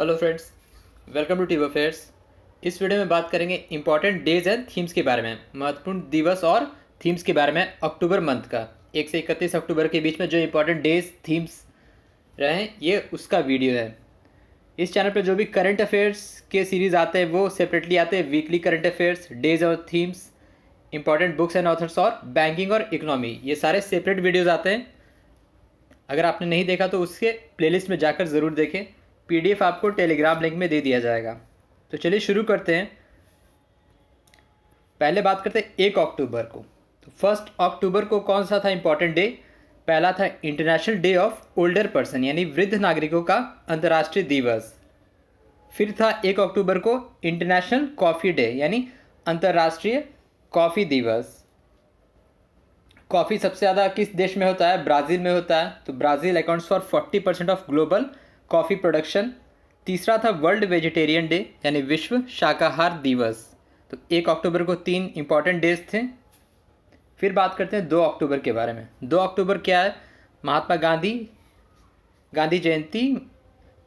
Hello friends, welcome to टीव affairs. इस video में बात करेंगे इंपॉर्टेंट डेज एंड थीम्स के बारे में, महत्वपूर्ण दिवस और थीम्स के बारे में अक्टूबर मंथ का 1 से 31 अक्टूबर के बीच में जो इंपॉर्टेंट डेज थीम्स रहे ये उसका वीडियो है। इस चैनल पर जो भी करंट अफेयर्स के सीरीज़ आते हैं वो सेपरेटली आते हैं, वीकली करंट अफेयर्स, डेज और themes, important books and authors और बैंकिंग और इकोनॉमी, ये सारे सेपरेट वीडियोज़ आते हैं। अगर आपने नहीं देखा तो उसके प्लेलिस्ट में जाकर ज़रूर देखें। पीडीएफ आपको टेलीग्राम लिंक में दे दिया जाएगा। तो चलिए शुरू करते हैं। पहले बात करते हैं 1 अक्टूबर को। तो 1 अक्टूबर को कौन सा था इंपॉर्टेंट डे? पहला था international day of older person यानी वृद्ध नागरिकों का अंतर्राष्ट्रीय दिवस। फिर था 1 अक्टूबर को इंटरनेशनल कॉफ़ी डे यानी अंतर्राष्ट्रीय कॉफ़ी दिवस। कॉफ़ी सबसे ज़्यादा किस देश में होता है? ब्राज़ील में होता है। तो Brazil accounts for 40% of global coffee production. तीसरा था वर्ल्ड वेजिटेरियन डे यानी विश्व शाकाहार दिवस। तो 1 अक्टूबर को 3 इंपॉर्टेंट डेज थे। फिर बात करते हैं 2 अक्टूबर के बारे में। 2 अक्टूबर क्या है? महात्मा गांधी जयंती।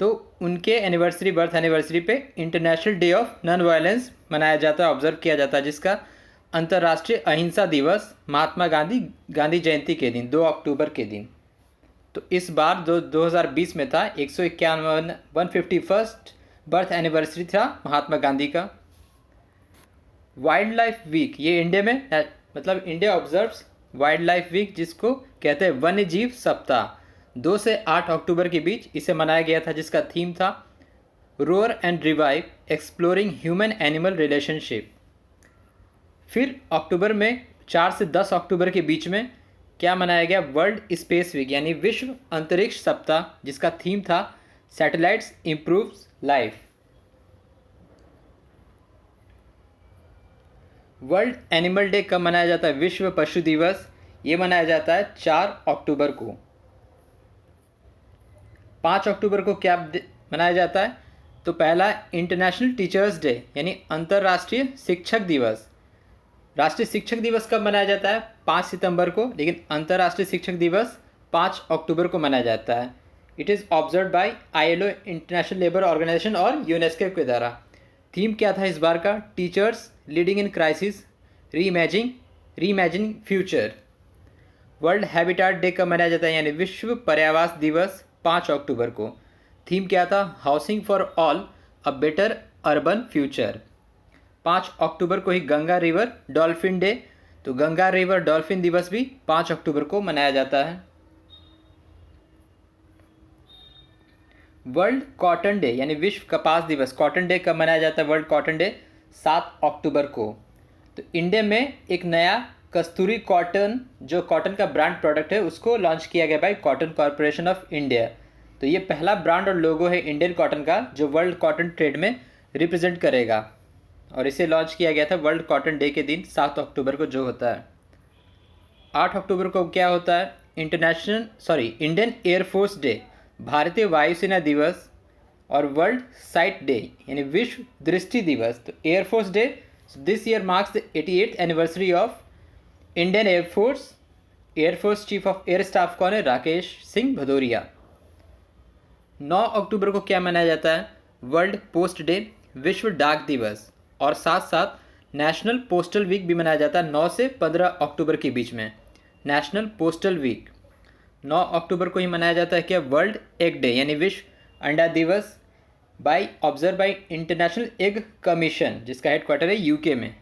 तो उनके एनिवर्सरी, बर्थ एनिवर्सरी पे international day of non violence मनाया जाता है, ऑब्जर्व किया जाता है, जिसका अंतर्राष्ट्रीय अहिंसा दिवस महात्मा गांधी जयंती के दिन 2 अक्टूबर के दिन। तो इस बार जो 2020 में था 151 151st बर्थ एनिवर्सरी था महात्मा गांधी का। वाइल्ड लाइफ वीक, ये इंडिया में मतलब India observes wildlife week, जिसको कहते हैं वन्य जीव सप्ताह। 2 से 8 अक्टूबर के बीच इसे मनाया गया था, जिसका थीम था row or and revive exploring human animal relationship. फिर अक्टूबर में 4 से 10 अक्टूबर के बीच में क्या मनाया गया? वर्ल्ड स्पेस वीक यानी विश्व अंतरिक्ष सप्ताह, जिसका थीम था satellites improves life. World animal day कब मनाया जाता है? विश्व पशु दिवस, ये मनाया जाता है 4 अक्टूबर को। 5 अक्टूबर को क्या मनाया जाता है? तो पहला इंटरनेशनल टीचर्स डे यानी अंतर्राष्ट्रीय शिक्षक दिवस। राष्ट्रीय शिक्षक दिवस कब मनाया जाता है? 5 सितंबर को, लेकिन अंतर्राष्ट्रीय शिक्षक दिवस 5 अक्टूबर को मनाया जाता है। It is observe by ILO International Labour Organisation और यूनेस्को के द्वारा। थीम क्या था इस बार का? Teachers leading in crisis, reimagining future. World habitat day कब मनाया जाता है? यानी विश्व पर्यावास दिवस 5 अक्टूबर को। थीम क्या था? Housing for all, a better urban future. 5 अक्टूबर को ही गंगा रिवर डॉल्फिन डे, तो गंगा रिवर डॉल्फिन दिवस भी 5 अक्टूबर को मनाया जाता है। वर्ल्ड कॉटन डे यानी विश्व कपास दिवस, कॉटन डे कब मनाया जाता है? वर्ल्ड कॉटन डे 7 अक्टूबर को। तो इंडिया में एक नया कस्तूरी कॉटन, जो कॉटन का ब्रांड प्रोडक्ट है, उसको लॉन्च किया गया bye cotton corporation of India. तो ये पहला ब्रांड और लोगो है इंडियन कॉटन का जो वर्ल्ड कॉटन ट्रेड में रिप्रेजेंट करेगा, और इसे लॉन्च किया गया था वर्ल्ड कॉटन डे के दिन 7 अक्टूबर को जो होता है। 8 अक्टूबर को क्या होता है? इंडियन एयरफोर्स डे, भारतीय वायुसेना दिवस, और वर्ल्ड साइट डे यानी विश्व दृष्टि दिवस। तो air force day, this year marks the 88th anniversary of Indian air force. Air force chief of air staff कौन है? राकेश सिंह भदौरिया। 9 अक्टूबर को क्या मनाया जाता है? वर्ल्ड पोस्ट डे, विश्व डाक दिवस, और साथ साथ नेशनल पोस्टल वीक भी मनाया जाता है 9 से 15 अक्टूबर के बीच में। नेशनल पोस्टल वीक 9 अक्टूबर को ही मनाया जाता है। क्या? वर्ल्ड एग डे यानी विश्व अंडा दिवस, observe by international egg commission, जिसका हेडक्वार्टर है UK में।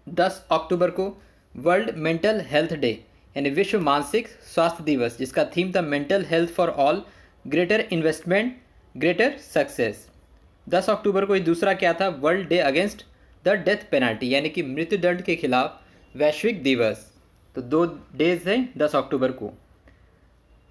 10 अक्टूबर को वर्ल्ड मेंटल हेल्थ डे यानी विश्व मानसिक स्वास्थ्य दिवस, जिसका थीम था mental health for all, greater investment, greater success. 10 अक्टूबर को ही दूसरा क्या था? World day against the death penalty यानी कि मृत्युदंड के खिलाफ वैश्विक दिवस। तो 2 डेज हैं 10 अक्टूबर को।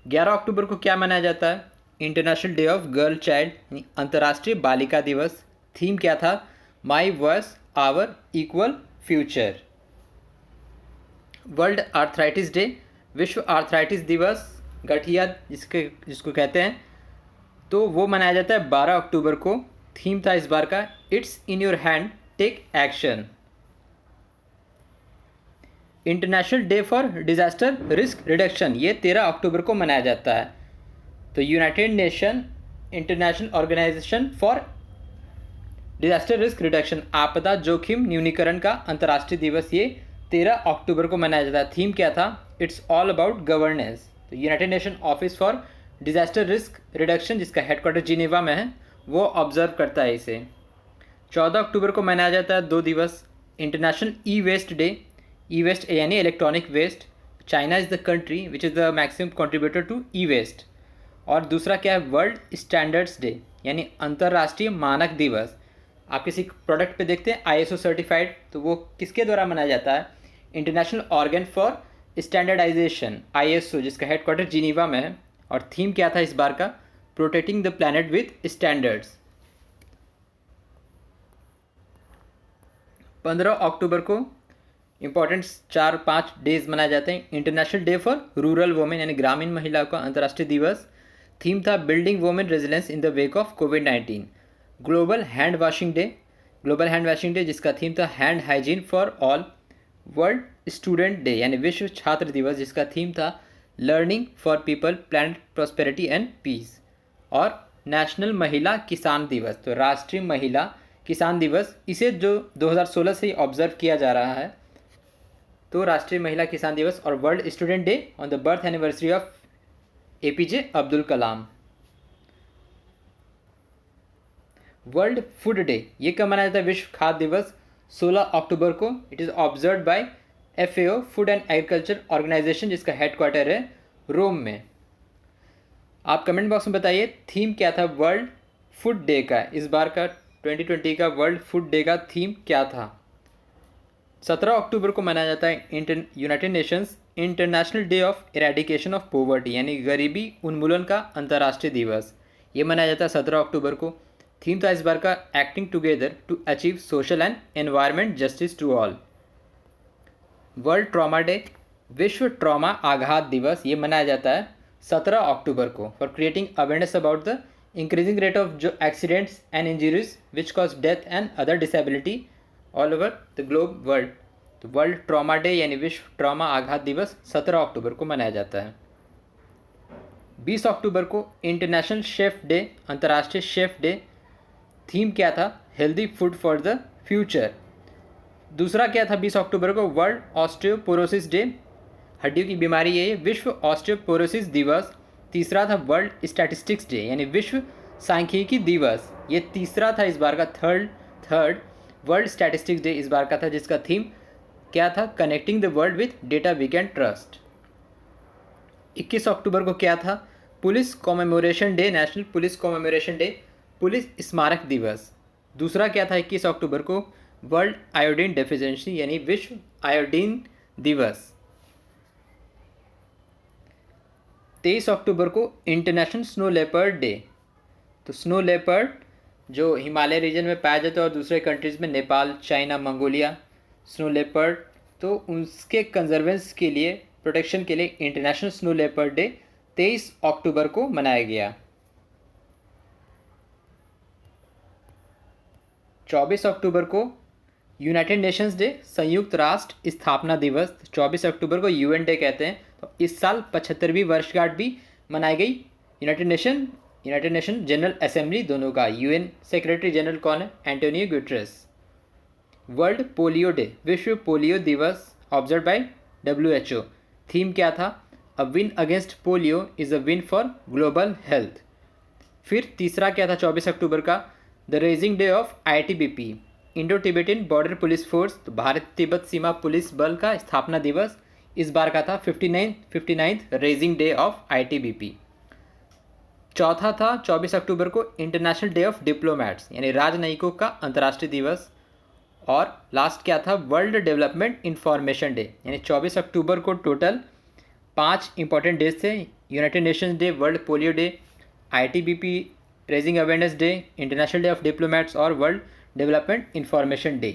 11 अक्टूबर को क्या मनाया जाता है? International day of Girl Child यानी अंतर्राष्ट्रीय बालिका दिवस। थीम क्या था? My voice our equal future. World arthritis day, विश्व आर्थराइटिस दिवस, गठिया जिसको कहते हैं, तो वो मनाया जाता है 12 अक्टूबर को। थीम था इस बार का it's in your hand, take action. International day for disaster risk reduction, ये 13 अक्टूबर को मनाया जाता है। तो United Nation International Organisation for disaster risk Reduction, आपदा जोखिम न्यूनीकरण का अंतर्राष्ट्रीय दिवस ये 13 अक्टूबर को मनाया जाता है। थीम क्या था? It's all about governance. तो United Nation office for disaster risk reduction, जिसका हेडक्वार्टर जिनेवा में है, वो ऑब्जर्व करता है इसे। 14 अक्टूबर को मनाया जाता है 2 दिवस, international e waste day. E waste यानी electronic waste. China is the country which is the maximum contributor to e waste. और दूसरा क्या है? वर्ल्ड स्टैंडर्ड्स डे यानी अंतर्राष्ट्रीय मानक दिवस। आप किसी प्रोडक्ट पे देखते हैं ISO सर्टिफाइड, तो वो किसके द्वारा मनाया जाता है? International organ for standardisation ISO, जिसका हेडक्वार्टर जिनीवा में है। और थीम क्या था इस बार का? Protecting the planet with standards. 15 अक्टूबर को इम्पॉर्टेंट 4-5 डेज मनाए जाते हैं। International day for rural women यानी ग्रामीण महिलाओं का अंतर्राष्ट्रीय दिवस। थीम था building women resilience in the wake of कोविड-19। ग्लोबल हैंड वॉशिंग डे, जिसका थीम था hand hygiene for all. World student day यानी विश्व छात्र दिवस, जिसका थीम था learning for people, planet prosperity and peace. और नेशनल महिला किसान दिवस, तो राष्ट्रीय महिला किसान दिवस, इसे जो 2016 से ही ऑब्जर्व किया जा रहा है। तो राष्ट्रीय महिला किसान दिवस और world student day on the birth anniversary of APJ Abdul Kalam. World food day ये कब मनाया जाता है? विश्व खाद्य दिवस 16 अक्टूबर को। It is observe by FAO food and agriculture organisation, जिसका हेडक्वार्टर है रोम में। आप कमेंट बॉक्स में बताइए थीम क्या था वर्ल्ड फूड डे का? इस बार का 2020 का वर्ल्ड फूड डे का थीम क्या था? 17 अक्टूबर को मनाया जाता है United Nations international day of eradication of poverty यानी गरीबी उन्मूलन का अंतर्राष्ट्रीय दिवस। ये मनाया जाता है 17 अक्टूबर को। थीम था इस बार का acting together to achieve social and environment justice to all. World trauma day, विश्व ट्रॉमा आघात दिवस, ये मनाया जाता है 17 अक्टूबर को for creating awareness about the increasing rate of जो accidents and injuries which cause death and other disability all over the globe world. तो वर्ल्ड ट्रॉमा डे यानी विश्व ट्रॉमा आघात दिवस 17 अक्टूबर को मनाया जाता है। 20 अक्टूबर को इंटरनेशनल शेफ डे, अंतर्राष्ट्रीय शेफ डे। थीम क्या था? Healthy food for the future. दूसरा क्या था 20 अक्टूबर को? वर्ल्ड ऑस्टियोपोरोसिस डे, हड्डियों की बीमारी है ये, विश्व ऑस्टियोपोरोसिस दिवस। तीसरा था वर्ल्ड स्टैटिस्टिक्स डे यानी विश्व सांख्यिकी दिवस, ये तीसरा था इस बार का। थर्ड वर्ल्ड स्टैटिस्टिक्स डे इस बार का था, जिसका थीम क्या था? Connecting the world with data we can trust. 21 अक्टूबर को क्या था? Police commemoration day, national police commemoration day, police स्मारक दिवस। दूसरा क्या था 21 अक्टूबर को? वर्ल्ड आयोडीन डेफिशिएंसी यानी विश्व आयोडीन दिवस। 23 अक्टूबर को इंटरनेशनल स्नो लेपर्ड डे। तो स्नो लेपर्ड जो हिमालय रीजन में पाया जाता है और दूसरे कंट्रीज़ में Nepal, China, Mongolia, snow leopard, तो उसके कंजर्वेंस के लिए, प्रोटेक्शन के लिए इंटरनेशनल स्नो लेपर्ड डे 23 अक्टूबर को मनाया गया। 24 अक्टूबर को यूनाइटेड नेशंस डे, संयुक्त राष्ट्र स्थापना दिवस। 24 अक्टूबर को UN डे कहते हैं। तो इस साल 75वीं वर्षगांठ भी मनाई गई यूनाइटेड नेशन जनरल असेंबली दोनों का। UN सेक्रेटरी जनरल कौन है? Antonio Guterres. World polio day, विश्व पोलियो दिवस, ऑब्जर्व बाय WHO। थीम क्या था? A win against polio is a win for global health. फिर तीसरा क्या था 24 अक्टूबर का? The raising day of ITBP, Indo Tibetan border police force, तो भारत तिब्बत सीमा पुलिस बल का स्थापना दिवस इस बार का था। 59th raising day of ITBP। चौथा था 24 अक्टूबर को इंटरनेशनल डे ऑफ डिप्लोमैट्स यानी राजनयिकों का अंतर्राष्ट्रीय दिवस। और लास्ट क्या था? वर्ल्ड डेवलपमेंट इंफॉर्मेशन डे यानी 24 अक्टूबर को टोटल 5 इंपॉर्टेंट डेज थे। United Nations day, world polio day, ITBP raising awareness day, international day of diplomats और वर्ल्ड डेवलपमेंट इंफॉर्मेशन डे।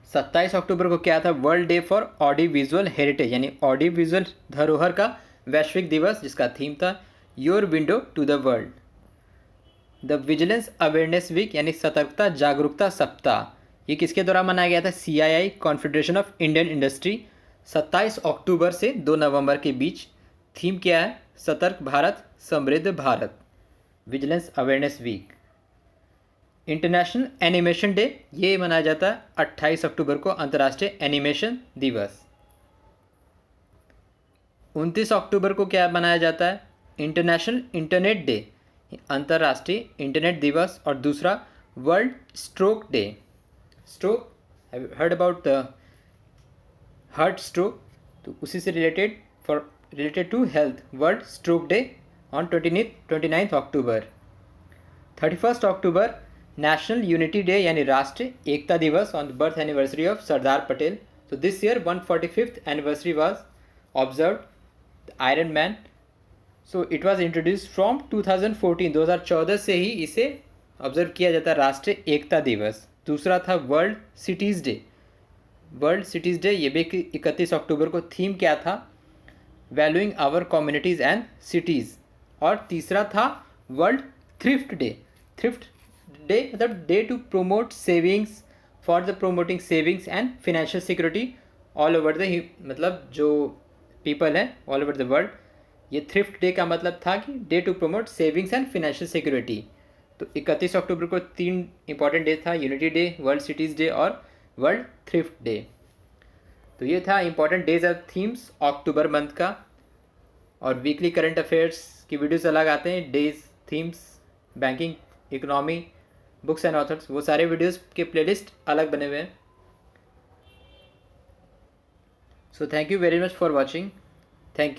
27 अक्टूबर को क्या था? World day for audio visual heritage यानी ऑडियो विजुअल धरोहर का वैश्विक दिवस, जिसका थीम था your window to the world. The vigilance awareness week यानी सतर्कता जागरूकता सप्ताह, ये किसके द्वारा मनाया गया था? CII confederation of Indian industry, 27 अक्टूबर से 2 नवंबर के बीच। थीम क्या है? सतर्क भारत समृद्ध Bharat, vigilance awareness week. International animation day, ये मनाया जाता है 28 अक्टूबर को, अंतर्राष्ट्रीय एनिमेशन दिवस। 29 अक्टूबर को क्या मनाया जाता है? इंटरनेशनल इंटरनेट डे, अंतर्राष्ट्रीय इंटरनेट दिवस। और दूसरा world stroke day. Stroke, have you heard about the heart stroke? तो उसी से related to health, world stroke day on 29 October. 31 October national unity day यानी राष्ट्रीय एकता दिवस on the birth anniversary of Sardar Patel. तो this year 145th anniversary was observed. Iron man, so it was introduce from 2014 से ही इसे ऑब्जर्व किया जाता है राष्ट्रीय एकता दिवस। दूसरा था world cities day. World cities day, ये भी 31 अक्टूबर को। थीम क्या था? Valuing our communities and cities. और तीसरा था world thrift day. Thrift day मतलब day to promote savings, for the promoting savings and financial security all over the, मतलब जो पीपल हैं ऑल ओवर द वर्ल्ड। ये थ्रिफ्ट डे का मतलब था कि day to promote savings and financial security. तो 31 अक्टूबर को 3 इंपॉर्टेंट डे था, unity day, world cities day और वर्ल्ड थ्रिफ्ट डे। तो ये था important days of themes October month का। और वीकली करंट अफेयर्स की वीडियोस अलग आते हैं, days, themes, banking, economy, books and authors, वो सारे वीडियोस के प्लेलिस्ट अलग बने हुए हैं। So thank you very much for watching. Thank you.